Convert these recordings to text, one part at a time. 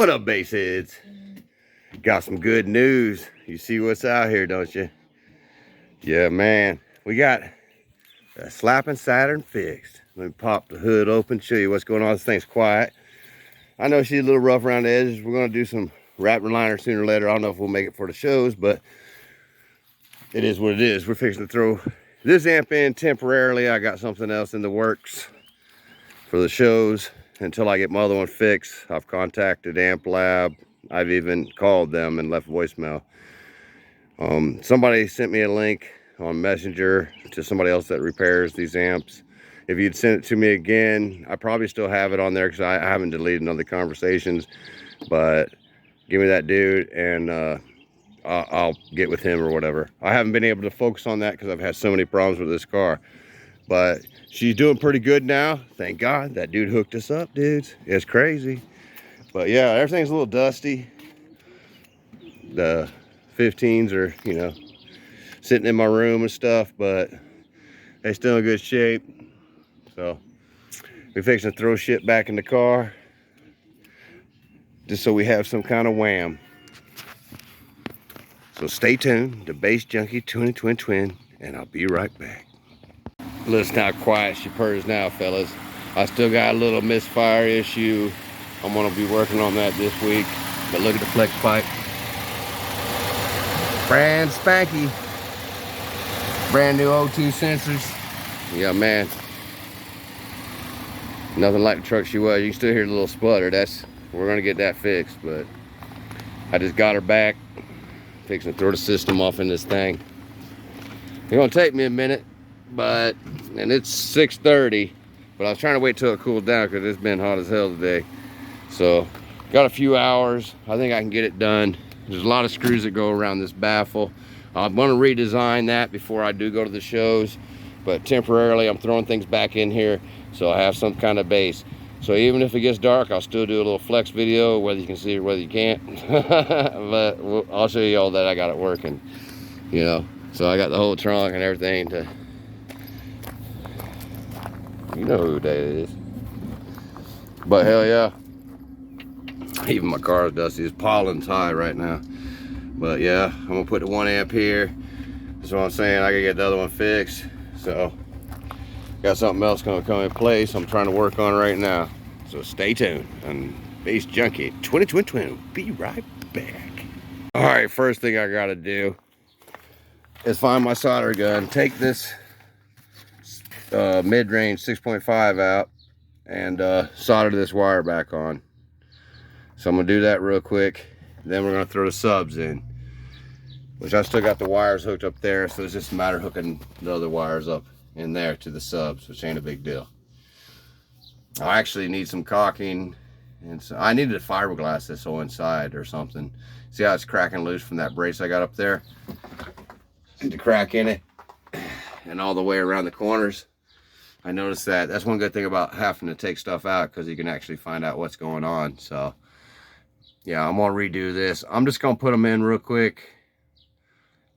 What up, bassheads? Got some good news. You see what's out here, don't you? Yeah, man. We got a Slappin Saturn fixed. Let me pop the hood open, show you what's going on. This thing's quiet. I know she's a little rough around the edges. We're going to do some wrap and liner sooner or later. I don't know if we'll make it for the shows, but it is what it is. We're fixing to throw this amp in temporarily. I got something else in the works for the shows until I get my other one fixed. I've contacted Amp Lab. I've even called them and left voicemail. Somebody sent me a link on Messenger to somebody else that repairs these amps. If you'd send it to me again, I probably still have it on there because I haven't deleted none of the conversations. But give me that dude and I'll get with him or whatever. I haven't been able to focus on that because I've had so many problems with this car. But she's doing pretty good now. Thank God. That dude hooked us up, dudes. It's crazy. But yeah, everything's a little dusty. The 15's are, you know, sitting in my room and stuff, but they're still in good shape. So we're fixing to throw shit back in the car just so we have some kind of wham. So stay tuned to Bass Junkie Twin, and I'll be right back. Listen how quiet she purrs now, fellas. I still got a little misfire issue. I'm gonna be working on that this week. But look at the flex pipe. Brand spanky. Brand new O2 sensors. Yeah, man. Nothing like the truck she was. You can still hear the little sputter. We're gonna get that fixed, but I just got her back. Fixing to throw the system off in this thing. It's gonna take me a minute, and it's 6:30, but I was trying to wait till it cooled down because it's been hot as hell today. So got a few hours. I think I can get it done. There's a lot of screws that go around this baffle. I'm going to redesign that before I do go to the shows, but temporarily I'm throwing things back in here so I have some kind of base. So even if it gets dark, I'll still do a little flex video, whether you can see it or whether you can't. But I'll show you all that I got it working, you know. So I got the whole trunk and everything to, you know who that is. But hell yeah. Even my car is dusty. It's pollen's high right now. But yeah, I'm gonna put the 1 amp here. That's what I'm saying. I gotta get the other one fixed. So got something else gonna come in place I'm trying to work on right now. So stay tuned on Bass Junkie Twin. Be right back. All right, first thing I gotta do is find my solder gun. Take this mid-range 6.5 out and solder this wire back on. So I'm gonna do that real quick. Then we're gonna throw the subs in, which I still got the wires hooked up there. So it's just a matter of hooking the other wires up in there to the subs, which ain't a big deal. I actually need some caulking, and so I needed to fiberglass this whole inside or something. See how it's cracking loose from that brace I got up there? See the crack in it and all the way around the corners. I noticed that. That's one good thing about having to take stuff out, because you can actually find out what's going on. So yeah, I'm gonna redo this. I'm just gonna put them in real quick,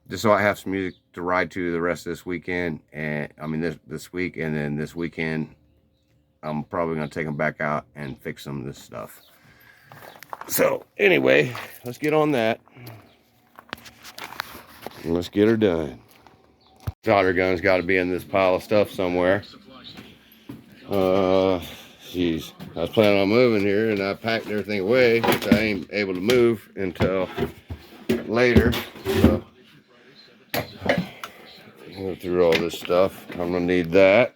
just so I have some music to ride to the rest of this weekend. And I mean this week, and then this weekend I'm probably gonna take them back out and fix some of this stuff. So anyway, let's get on that and let's get her done. Solder gun's got to be in this pile of stuff somewhere. Jeez, I was planning on moving here, and I packed everything away, which I ain't able to move until later. So go through all this stuff. I'm gonna need that.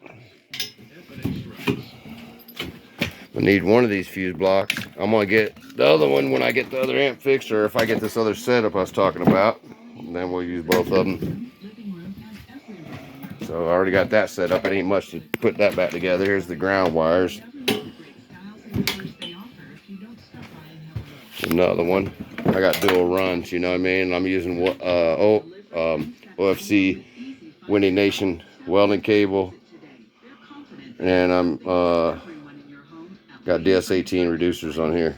I need one of these fuse blocks. I'm gonna get the other one when I get the other amp fixed, or if I get this other setup I was talking about. And then we'll use both of them. So I already got that set up. It ain't much to put that back together. Here's the ground wires. Another one. I got dual runs, you know what I mean? I'm using OFC Windy Nation welding cable. And I'm got DS18 reducers on here.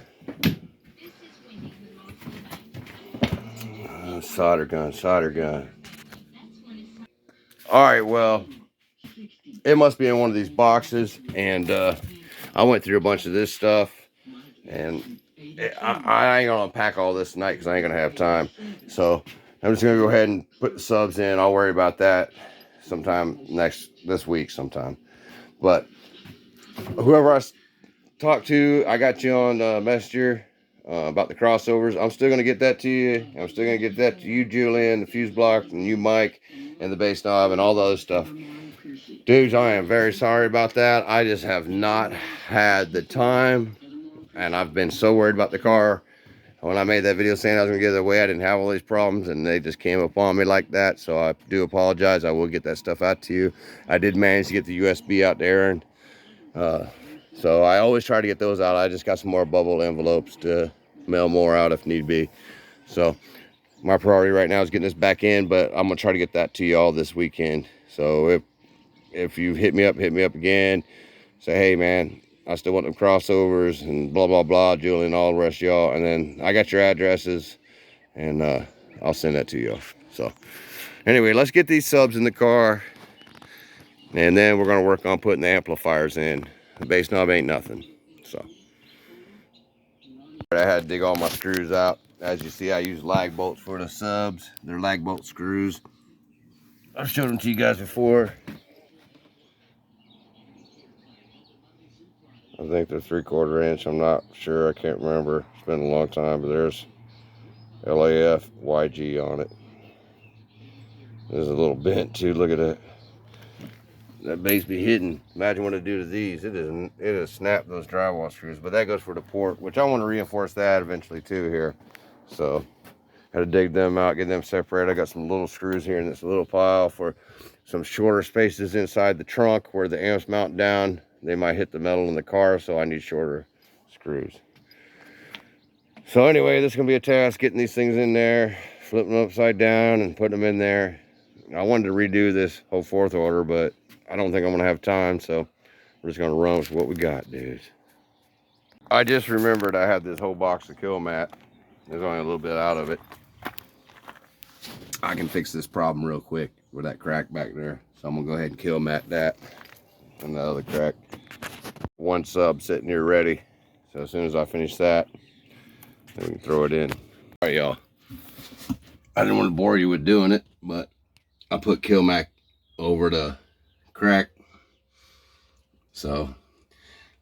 Solder gun. All right, well, it must be in one of these boxes, and I went through a bunch of this stuff, and I ain't gonna unpack all this tonight because I ain't gonna have time. So I'm just gonna go ahead and put the subs in. I'll worry about that sometime this week sometime. But whoever I talked to, I got you on Messenger about the crossovers. I'm still gonna get that to you. I'm still gonna get that to you, Julian, the fuse block, and you, Mike, and the bass knob, and all the other stuff. Dudes, I am very sorry about that. I just have not had the time, and I've been so worried about the car. When I made that video saying I was gonna get it away, I didn't have all these problems, and they just came upon me like that. So I do apologize. I will get that stuff out to you. I did manage to get the USB out to Aaron. So I always try to get those out. I just got some more bubble envelopes to mail more out if need be. So my priority right now is getting this back in, but I'm gonna try to get that to you all this weekend. So if you hit me up again, say, hey man, I still want them crossovers and blah blah blah, Julian, all the rest of y'all, and then I got your addresses, and I'll send that to you. So anyway, let's get these subs in the car, and then we're gonna work on putting the amplifiers in. The bass knob ain't nothing. So I had to dig all my screws out. As you see, I use lag bolts for the subs. They're lag bolt screws. I've showed them to you guys before. I think they're 3/4 inch. I'm not sure. I can't remember. It's been a long time, but there's LAF YG on it. There's a little bent too. Look at that. That base be hidden. Imagine what it do to these. It has snapped those drywall screws. But that goes for the port, which I want to reinforce that eventually too here. So had to dig them out, get them separated. I got some little screws here in this little pile for some shorter spaces inside the trunk where the amps mount down. They might hit the metal in the car, so I need shorter screws. So anyway, this is gonna be a task getting these things in there, flipping them upside down and putting them in there. I wanted to redo this whole fourth order, but I don't think I'm gonna have time, so we're just gonna run with what we got, dudes. I just remembered I had this whole box of kill mat. There's only a little bit out of it. I can fix this problem real quick with that crack back there. So I'm gonna go ahead and kill mat that and the other crack. One sub sitting here ready. So as soon as I finish that, we can throw it in. All right, y'all. I didn't want to bore you with doing it, but I put kill mat over the crack. So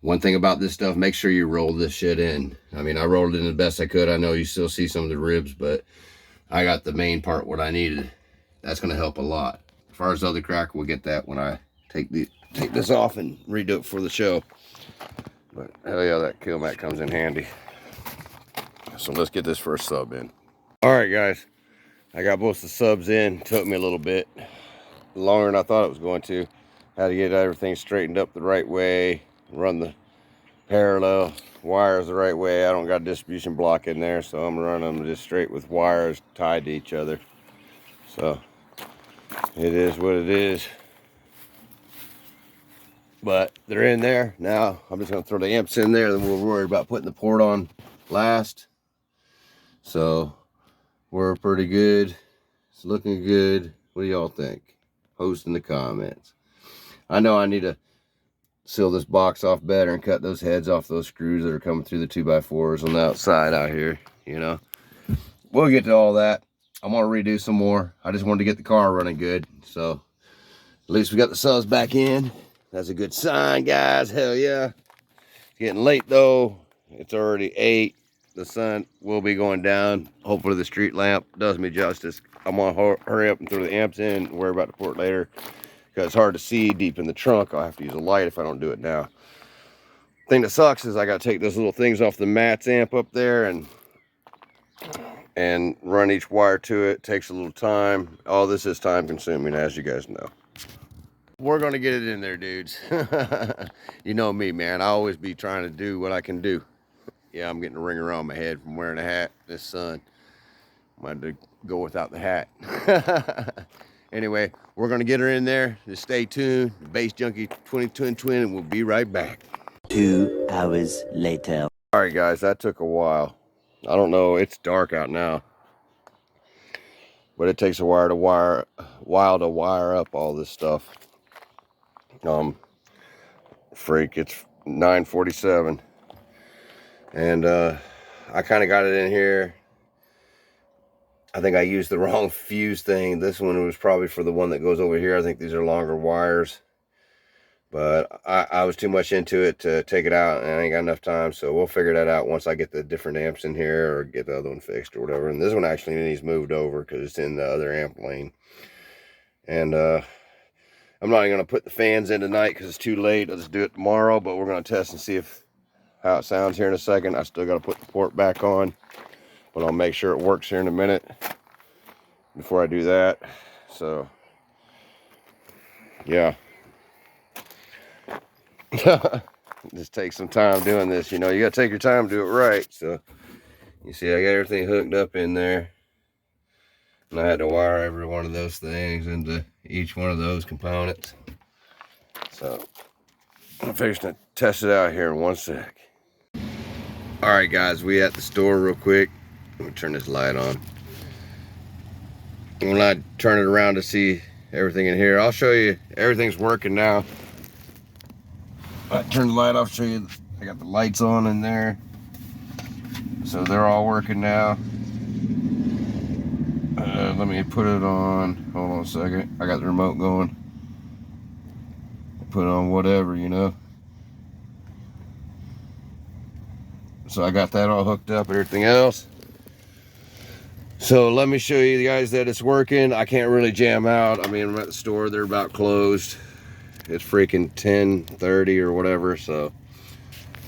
one thing about this stuff, make sure you roll this shit in. I mean, I rolled it in the best I could. I know you still see some of the ribs, but I got the main part what I needed. That's going to help a lot. As far as the other crack, we'll get that when I take this off and redo it for the show. But hell yeah, that kill mat comes in handy. So let's get this first sub in. All right, guys. I got both the subs in. Took me a little bit longer than I thought it was going to. Had to get everything straightened up the right way. Run the parallel wires the right way. I don't got a distribution block in there, so I'm running them just straight with wires tied to each other. So it is what it is. But they're in there now. I'm just gonna throw the amps in there, then we'll worry about putting the port on last. So we're pretty good. It's looking good. What do y'all think? Post in the comments. I know I need to seal this box off better and cut those heads off those screws that are coming through the 2x4s on the outside out here, you know. We'll get to all that. I'm gonna redo some more. I just wanted to get the car running good, so at least we got the subs back in. That's a good sign, guys. Hell yeah. It's getting late though. It's already 8. The sun will be going down. Hopefully the street lamp does me justice. I'm gonna hurry up and throw the amps in and worry about the port later, because it's hard to see deep in the trunk. I'll have to use a light if I don't do it now. Thing that sucks is I gotta take those little things off the Matt's amp up there and run each wire to it. Takes a little time. All this is time consuming, as you guys know. We're gonna get it in there, dudes. You know me, man. I always be trying to do what I can do. Yeah, I'm getting a ring around my head from wearing a hat this sun. I had to go without the hat. Anyway, we're gonna get her in there. Just stay tuned. Bass Junkie 2022, and we'll be right back. 2 hours later. All right, guys, that took a while. I don't know. It's dark out now, but it takes a while to wire up all this stuff. Freak, it's 9:47, and I kind of got it in here. I think I used the wrong fuse thing. This one was probably for the one that goes over here. I think these are longer wires. But I was too much into it to take it out, and I ain't got enough time. So we'll figure that out once I get the different amps in here or get the other one fixed or whatever. And this one actually needs moved over because it's in the other amp lane. And I'm not even going to put the fans in tonight because it's too late. I'll just do it tomorrow. But we're going to test and see how it sounds here in a second. I still got to put the port back on. But I'll make sure it works here in a minute before I do that. So, yeah. Just take some time doing this. You know, you got to take your time to do it right. So, you see, I got everything hooked up in there. And I had to wire every one of those things into each one of those components. So, I'm fixing to test it out here in 1 sec. Alright guys, we at the store real quick. Let me turn this light on. When I turn it around to see everything in here, I'll show you everything's working now. I turn the light off, show you I got the lights on in there. So they're all working now. Let me put it on. Hold on a second. I got the remote going. Put it on whatever, you know. So I got that all hooked up and everything else. So let me show you guys that it's working. I can't really jam out. I mean, I'm at the store. They're about closed. It's freaking 10:30 or whatever. So,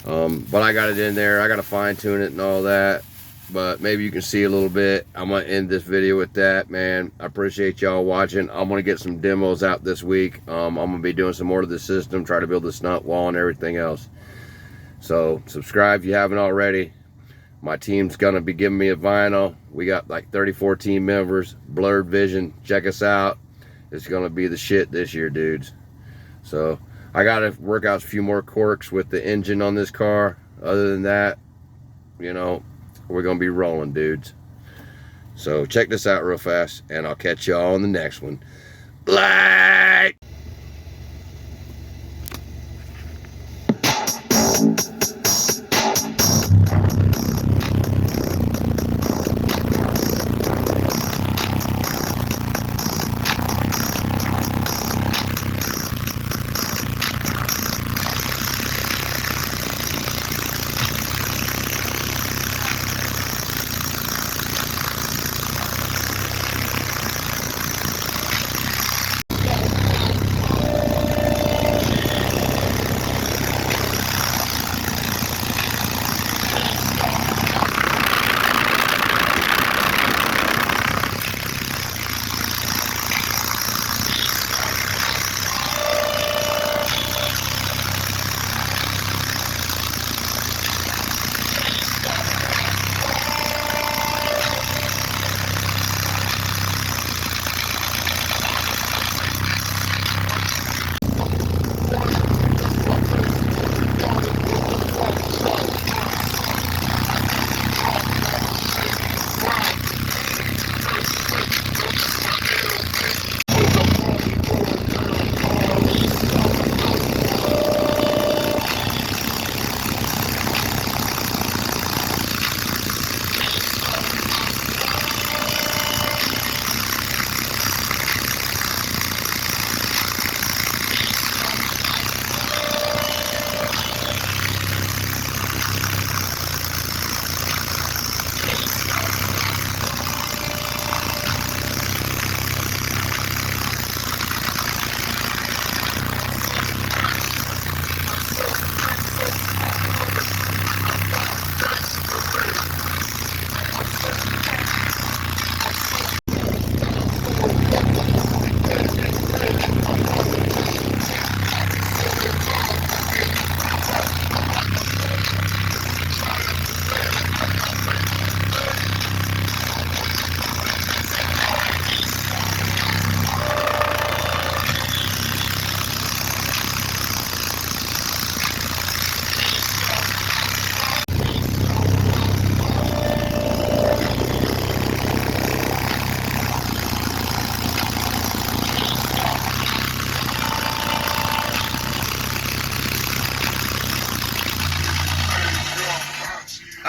but I got it in there. I got to fine tune it and all that. But maybe you can see a little bit. I'm going to end this video with that, man. I appreciate y'all watching. I'm going to get some demos out this week. I'm going to be doing some more to the system, try to build the snunt wall and everything else. So subscribe if you haven't already. My team's going to be giving me a vinyl. We got like 34 team members. Blurred Vision. Check us out. It's going to be the shit this year, dudes. So I got to work out a few more quirks with the engine on this car. Other than that, you know, we're going to be rolling, dudes. So check this out real fast, and I'll catch y'all on the next one. Light!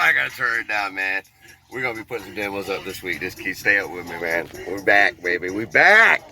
I gotta turn it down, man. We're gonna be putting some demos up this week. Just stay up with me, man. We're back, baby. We back.